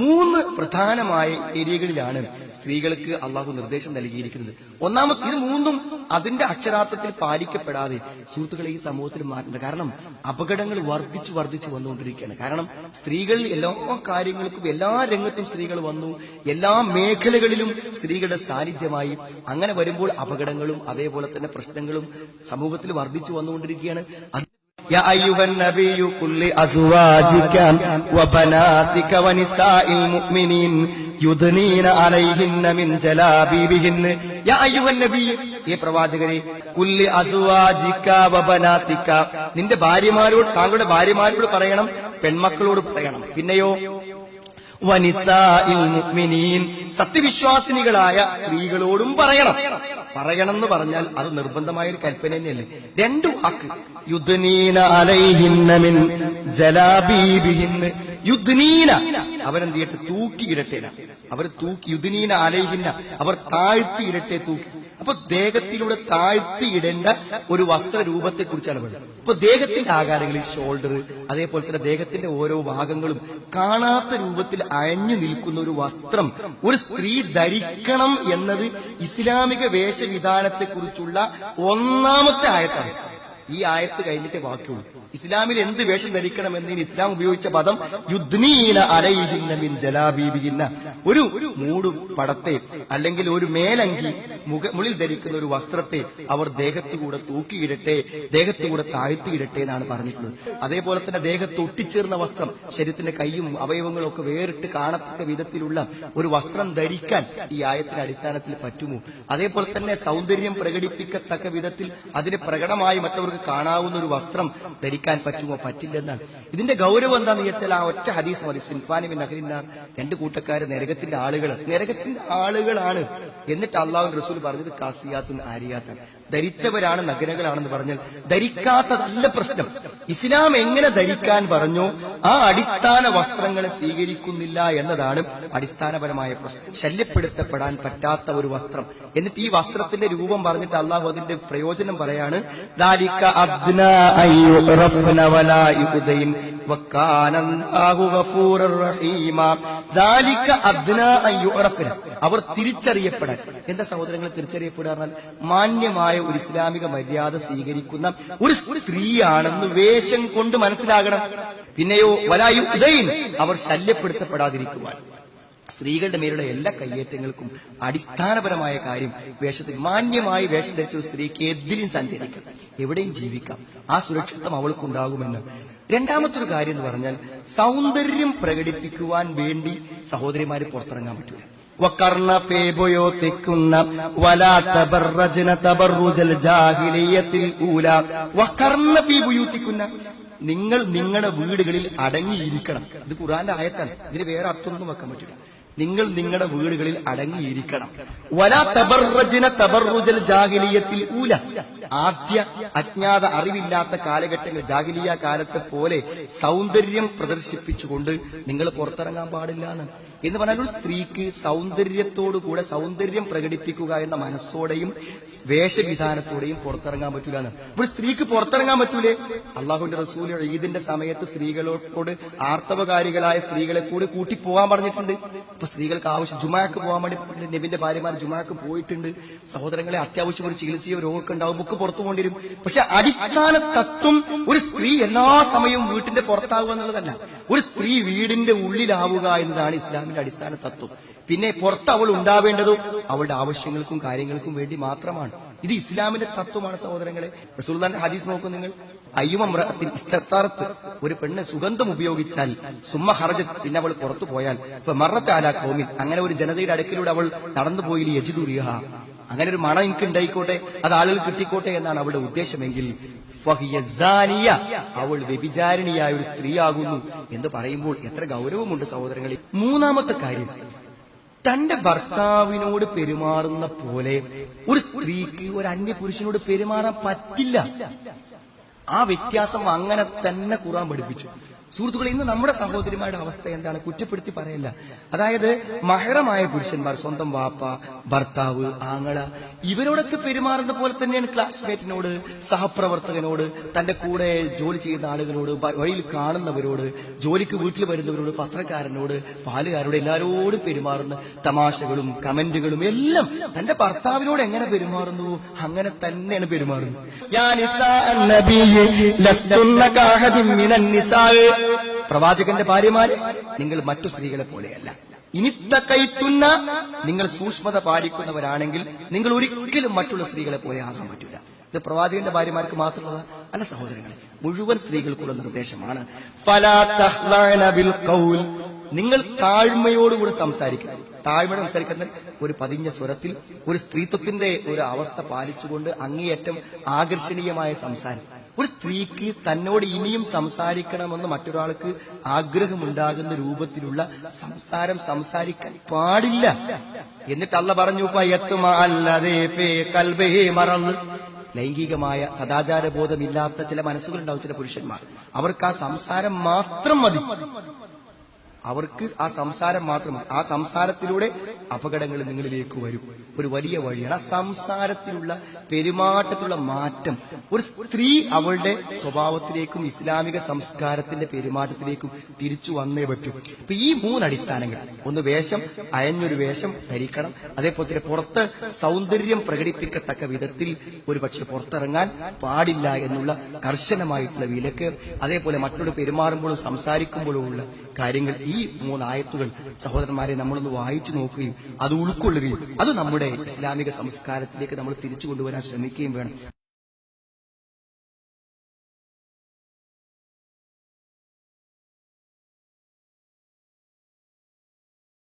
മൂന്ന് പ്രധാനമായ ഏരിയകളിലാണ് സ്ത്രീകൾക്ക് അള്ളാഹു നിർദ്ദേശം നൽകിയിരിക്കുന്നത്. ഒന്നാമത് ഇത് മൂന്നും അതിന്റെ അക്ഷരാർത്ഥത്തിൽ പാലിക്കപ്പെടാതെ സുഹൃത്തുക്കളെ ഈ സമൂഹത്തിൽ മാറ്റുന്നുണ്ട്. കാരണം അപകടങ്ങൾ വർദ്ധിച്ചു വന്നുകൊണ്ടിരിക്കുകയാണ്. കാരണം സ്ത്രീകൾ എല്ലാ കാര്യങ്ങൾക്കും എല്ലാ രംഗത്തും സ്ത്രീകൾ വന്നു, എല്ലാ മേഖലകളിലും സ്ത്രീകളുടെ സാന്നിധ്യമായി. അങ്ങനെ വരുമ്പോൾ അപകടങ്ങളും അതേപോലെ തന്നെ പ്രശ്നങ്ങളും സമൂഹത്തിൽ വർദ്ധിച്ചു വന്നുകൊണ്ടിരിക്കുകയാണ്. يا أيها النبي قل لأزواجك وبناتك ونساء المؤمنين يدنين عليهن من جلابيبهن يا أيها النبي يا പ്രവാചകരെ قل لأزواجك وبناتك നിന്റെ ഭാര്യമാരോട് താങ്കളുടെ ഭാര്യമാരോട് പറയണം, പെൺമക്കളോട് പറയണം. പിന്നെയോ വനിസാഇൽ മുഅ്മിനീൻ സത്യവിശ്വാസിനികളായ സ്ത്രീകളോടും പറയണം. പറയണമെന്ന് പറഞ്ഞാൽ അത് നിർബന്ധമായ ഒരു കൽപ്പന തന്നെയല്ലേ. രണ്ടു വാക്ക് യുദ്നീന അലൈഹിന്ന മിൻ ജലാബീബിഹിന്ന. യുദ്നീന അവരെന്ത് ചെയ്യട്ടെ, തൂക്കിയിടട്ടെ. അവർ യുദ്നീന അലൈഹിന്ന അവർ താഴ്ത്തിയിടട്ടെ, തൂക്കി. അപ്പൊ ദേഹത്തിലൂടെ താഴ്ത്തിയിടേണ്ട ഒരു വസ്ത്രരൂപത്തെ കുറിച്ചാണ് പറയുന്നത്. ഇപ്പൊ ദേഹത്തിന്റെ ആകാരങ്ങളിൽ ഷോൾഡർ, അതേപോലെ തന്നെ ദേഹത്തിന്റെ ഓരോ ഭാഗങ്ങളും കാണാത്ത രൂപത്തിൽ അയഞ്ഞു നിൽക്കുന്ന ഒരു വസ്ത്രം ഒരു സ്ത്രീ ധരിക്കണം എന്നത് ഇസ്ലാമിക വേഷവിധാനത്തെ കുറിച്ചുള്ള ഒന്നാമത്തെ ആയത്താണ്. ഈ ആയത്ത് കഴിഞ്ഞിട്ടേ ബാക്കിയുള്ളൂ. ഇസ്ലാമിൽ എന്ത് വേഷം ധരിക്കണം എന്നതിന് ഇസ്ലാം ഉപയോഗിച്ച പദം യുദ്നീന അലൈഹിന്ന മിൻ ജലാബീബിഹിന്ന. ഒരു മൂടു പടത്തെ അല്ലെങ്കിൽ ഒരു മേലങ്കി മുകളിൽ ധരിക്കുന്ന ഒരു വസ്ത്രത്തെ അവർ ദേഹത്തുകൂടെ തൂക്കിയിടട്ടെ, ദേഹത്തുകൂടെ താഴ്ത്തിയിടട്ടെ എന്നാണ് പറഞ്ഞിട്ടുള്ളത്. അതേപോലെ തന്നെ ദേഹത്ത് ഒട്ടിച്ചേർന്ന വസ്ത്രം, ശരീരത്തിന്റെ കൈയും അവയവങ്ങളും ഒക്കെ വേറിട്ട് കാണത്തക്ക വിധത്തിലുള്ള ഒരു വസ്ത്രം ധരിക്കാൻ ഈ ആയത്തിന്റെ അടിസ്ഥാനത്തിൽ പറ്റുമോ? അതേപോലെ തന്നെ സൗന്ദര്യം പ്രകടിപ്പിക്കത്തക്ക വിധത്തിൽ അതിന് പ്രകടമായി മറ്റവർക്ക് കാണാവുന്ന ഒരു വസ്ത്രം ധരിക്കാൻ പറ്റുമോ? പറ്റില്ലെന്നാണ്. ഇതിന്റെ ഗൗരവം എന്താന്ന് വെച്ചാൽ ആ ഒറ്റ ഹദീസ് മതി. സിൻഫാനി ബിൻ അഹ്ലിന്നാർ, രണ്ട് കൂട്ടക്കാര് നരകത്തിന്റെ ആളുകളാണ്. എന്നിട്ട് അള്ളാഹു റസൂൽ പറഞ്ഞത് കാസിയാത്തുൻ ആരിയാത്താണ്, ധരിച്ചവരാണ്, നഗ്നകളാണെന്ന് പറഞ്ഞാൽ ധരിക്കാത്തതല്ല പ്രശ്നം. ഇസ്ലാം എങ്ങനെ ധരിക്കാൻ പറഞ്ഞോ ആ അടിസ്ഥാന വസ്ത്രങ്ങളെ സ്വീകരിക്കുന്നില്ല എന്നതാണ് അടിസ്ഥാനപരമായ പ്രശ്നം. ശല്യപ്പെടുത്തപ്പെടാൻ പറ്റാത്ത ഒരു വസ്ത്രം. എന്നിട്ട് ഈ വസ്ത്രത്തിന്റെ രൂപം പറഞ്ഞിട്ട് അള്ളാഹു അതിന്റെ പ്രയോജനം പറയാണ്, ദാലിക അദ്നാ അയ്യുറഫ്ന വലാ യുദൈൻ വകാന അല്ലാഹു ഗഫൂറർ റഹീമ. ദാലിക അദ്നാ അയ്യുറഫ്ന അവർ തിരിച്ചറിയപ്പെടാൻ. എന്താ സഹോദരങ്ങൾ തിരിച്ചറിയപ്പെടാൻ? മാന്യമായ ഒരു ഇസ്ലാമിക മര്യാദ സ്വീകരിക്കുന്ന ഒരു സ്ത്രീയാണെന്ന് വേഷം കൊണ്ട് മനസ്സിലാകണം. പിന്നെയോ വലാ യുദൈൻ അവർ ശല്യപ്പെടുത്തപ്പെടാതിരിക്കുവാൻ. സ്ത്രീകളുടെ മേലുള്ള എല്ലാ കയ്യേറ്റങ്ങൾക്കും അടിസ്ഥാനപരമായ കാര്യം വേഷത്തിൽ മാന്യമായി വേഷം ധരിച്ച ഒരു സ്ത്രീക്ക് എതിലും സഞ്ചരിക്കാം, എവിടെയും ജീവിക്കാം, ആ സുരക്ഷിതത്വം അവൾക്കുണ്ടാകുമെന്ന്. രണ്ടാമത്തെ ഒരു കാര്യം എന്ന് പറഞ്ഞാൽ സൗന്ദര്യം പ്രകടിപ്പിക്കുവാൻ വേണ്ടി സഹോദരിമാര് പുറത്തിറങ്ങാൻ പറ്റൂല. വഖർന ഫീ ബുയൂതികുന്ന വലാ തബറജ്ന തബറുജൽ ജാഹിലിയ്യത്തിൽ ഊലാ. വഖർന ഫീ ബുയൂതികുന്ന നിങ്ങൾ നിങ്ങളുടെ വീടുകളിൽ അടങ്ങിയിരിക്കണം. ഇത് ഖുർആന്റെ ആയത്താണ്, ഇതിന് വേറെ അർത്ഥമൊന്നും വെക്കാൻ പറ്റില്ല. നിങ്ങൾ നിങ്ങളുടെ വീടുകളിൽ അടങ്ങിയിരിക്കണം. വലാ തബറജ്ന തബറുജൽ ജാഹിലിയ്യത്തിൽ ഊല. ആദ്യ അജ്ഞാത അറിവില്ലാത്ത കാലഘട്ടങ്ങൾ ജാഹിലിയ കാലത്തെ പോലെ സൗന്ദര്യം പ്രദർശിപ്പിച്ചുകൊണ്ട് നിങ്ങൾ പുറത്തിറങ്ങാൻ പാടില്ല എന്ന് പറഞ്ഞാൽ ഒരു സ്ത്രീക്ക് സൗന്ദര്യത്തോടുകൂടെ സൗന്ദര്യം പ്രകടിപ്പിക്കുക എന്ന മനസ്സോടെയും വേഷവിധാനത്തോടെയും പുറത്തിറങ്ങാൻ പറ്റൂല എന്ന്. ഒരു സ്ത്രീക്ക് പുറത്തിറങ്ങാൻ പറ്റൂലേ? അള്ളാഹുവിന്റെ റസൂൽ ഈദിന്റെ സമയത്ത് സ്ത്രീകളോട് ആർത്തവകാരികളായ സ്ത്രീകളെ കൂടി കൂട്ടി പോകാൻ പറഞ്ഞിട്ടുണ്ട്. ഇപ്പൊ സ്ത്രീകൾക്ക് ആവശ്യം ജുമാക്ക് പോകാൻ വേണ്ടി നബിന്റെ ഭാര്യമാർ ജുമാക്ക് പോയിട്ടുണ്ട്. സഹോദരങ്ങളെ അത്യാവശ്യം ഒരു ചികിത്സയോ രോഗമൊക്കെ ഉണ്ടാവും, പുറത്തു പോകേണ്ടി വരും. പക്ഷെ അടിസ്ഥാന തത്വം ഒരു സ്ത്രീ എല്ലാ സമയവും വീട്ടിന്റെ പുറത്താവുക എന്നുള്ളതല്ല. ഒരു സ്ത്രീ വീടിന്റെ ഉള്ളിലാവുക എന്നതാണ് ഇസ്ലാമിന്റെ അടിസ്ഥാന തത്വം. പിന്നെ പുറത്ത് അവൾ ഉണ്ടാവേണ്ടതോ അവളുടെ ആവശ്യങ്ങൾക്കും കാര്യങ്ങൾക്കും വേണ്ടി മാത്രമാണ്. ഇത് ഇസ്ലാമിന്റെ തത്വമാണ് സഹോദരങ്ങളെ. റസൂലുള്ളാഹിന്റെ ഹദീസ് നോക്കൂ നിങ്ങൾ. അയ്യുമമ്രഅത്തിൻ ഇസ്തത്താറത്ത്, ഒരു പെണ്ണ് സുഗന്ധം ഉപയോഗിച്ചാൽ സുമ്മ ഹറജത്ത്, പിന്നെ അവൾ പുറത്തു പോയാൽ ഫമറത്ത് അലാ ഖൗമിൻ, അങ്ങനെ ഒരു ജനതയുടെ അടുക്കിലൂടെ അവൾ നടന്നു പോയി യജിദു റിഹ, അങ്ങനെ ഒരു മണം എനിക്ക് ഉണ്ടായിക്കോട്ടെ, അത് ആളുകൾ കിട്ടിക്കോട്ടെ എന്നാണ് അവളുടെ ഉദ്ദേശമെങ്കിൽ ഫഹിയ സാനിയ, അവൾ വ്യഭിചാരിണിയായ ഒരു സ്ത്രീയാകുന്നു എന്ന് പറയുമ്പോൾ എത്ര ഗൗരവമുണ്ട് സഹോദരങ്ങളെ. മൂന്നാമത്തെ കാര്യം, തന്റെ ഭർത്താവിനോട് പെരുമാറുന്ന പോലെ ഒരു സ്ത്രീക്ക് ഒരു അന്യപുരുഷനോട് പെരുമാറാൻ പറ്റില്ല. ആ വ്യത്യാസം അങ്ങനെ തന്നെ ഖുർആൻ പഠിപ്പിച്ചു. സുഹൃത്തുക്കളെ, ഇന്ന് നമ്മുടെ സഹോദരിമാരുടെ അവസ്ഥ എന്താണ്? കുറ്റപ്പെടുത്തി പറയല്ല. അതായത് മഹറമായ പുരുഷന്മാർ, സ്വന്തം വാപ്പ, ഭർത്താവ്, ആങ്ങള, ഇവരോടൊക്കെ പെരുമാറുന്ന പോലെ തന്നെയാണ് ക്ലാസ്മേറ്റിനോട്, സഹപ്രവർത്തകനോട്, തന്റെ കൂടെ ജോലി ചെയ്യുന്ന ആളുകളോട്, വഴിയിൽ കാണുന്നവരോട്, ജോലിക്ക് വീട്ടിൽ വരുന്നവരോട്, പത്രക്കാരനോട്, പാലുകാരോട്, എല്ലാവരോടും പെരുമാറുന്ന തമാശകളും കമന്റുകളും എല്ലാം തന്റെ ഭർത്താവിനോട് എങ്ങനെ പെരുമാറുന്നു അങ്ങനെ തന്നെയാണ് പെരുമാറുന്നത്. പ്രവാചകന്റെ ഭാര്യമാരെ, നിങ്ങൾ മറ്റു സ്ത്രീകളെ പോലെയല്ല. ഇനിത്തക്കൈത്തുന്ന, നിങ്ങൾ സൂക്ഷ്മത പാലിക്കുന്നവരാണെങ്കിൽ നിങ്ങൾ ഒരിക്കലും മറ്റുള്ള സ്ത്രീകളെ പോലെ ആകാൻ പറ്റില്ല. ഇത് പ്രവാചകന്റെ ഭാര്യമാർക്ക് മാത്രമുള്ള അല്ല സഹോദരങ്ങളെ, മുഴുവൻ സ്ത്രീകൾക്കുള്ള നിർദ്ദേശമാണ്. ഫലാ തഖ്ലഅന ബിൽ ഖൗൽ, നിങ്ങൾ താഴ്മയോടുകൂടെ സംസാരിക്കണം. താഴ്മയോടെ സംസാരിക്കുന്ന ഒരു പതിഞ്ഞ സ്വരത്തിൽ, ഒരു സ്ത്രീത്വത്തിന്റെ ഒരു അവസ്ഥ പാലിച്ചുകൊണ്ട് അങ്ങേയറ്റം ആകർഷണീയമായ സംസാരം. ഒരു സ്ത്രീക്ക് തന്നോട് ഇനിയും സംസാരിക്കണമെന്ന് മറ്റൊരാൾക്ക് ആഗ്രഹമുണ്ടാകുന്ന രൂപത്തിലുള്ള സംസാരം സംസാരിക്കാൻ പാടില്ല. എന്നിട്ട് അല്ലാഹ് പറഞ്ഞു, മറന്ന് ലൈംഗികമായ സദാചാര ബോധമില്ലാത്ത ചില മനസ്സുകളുണ്ടാവും, ചില പുരുഷന്മാർ. അവർക്ക് ആ സംസാരം മാത്രം മതി. അവർക്ക് ആ സംസാരം മാത്രം. ആ സംസാരത്തിലൂടെ അപകടങ്ങൾ നിങ്ങളിലേക്ക് വരും. ഒരു വലിയ വഴിയാണ് ആ സംസാരത്തിലുള്ള, പെരുമാറ്റത്തിലുള്ള മാറ്റം. ഒരു സ്ത്രീ അവളുടെ സ്വഭാവത്തിലേക്കും ഇസ്ലാമിക സംസ്കാരത്തിന്റെ പെരുമാറ്റത്തിലേക്കും തിരിച്ചു വന്നേ പറ്റൂ. ഇപ്പൊ ഈ 3 അടിസ്ഥാനങ്ങൾ, ഒന്ന് വേഷം, അയഞ്ഞൊരു വേഷം ധരിക്കണം. അതേപോലെ തന്നെ പുറത്ത് സൗന്ദര്യം പ്രകടിപ്പിക്കത്തക്ക വിധത്തിൽ ഒരു പക്ഷെ പുറത്തിറങ്ങാൻ പാടില്ല എന്നുള്ള കർശനമായിട്ടുള്ള വിലക്ക്, അതേപോലെ മറ്റുള്ള പെരുമാറുമ്പോഴും സംസാരിക്കുമ്പോഴുമുള്ള കാര്യങ്ങൾ, ഈ 3 ആയത്തുകൾ സഹോദരന്മാരെ നമ്മളൊന്ന് വായിച്ചു നോക്കുകയും അത് ഉൾക്കൊള്ളുകയും അത് നമ്മുടെ ഇസ്ലാമിക സംസ്കാരത്തിലേക്ക് നമ്മൾ തിരിച്ചു കൊണ്ടുവരാൻ ശ്രമിക്കുകയും വേണം.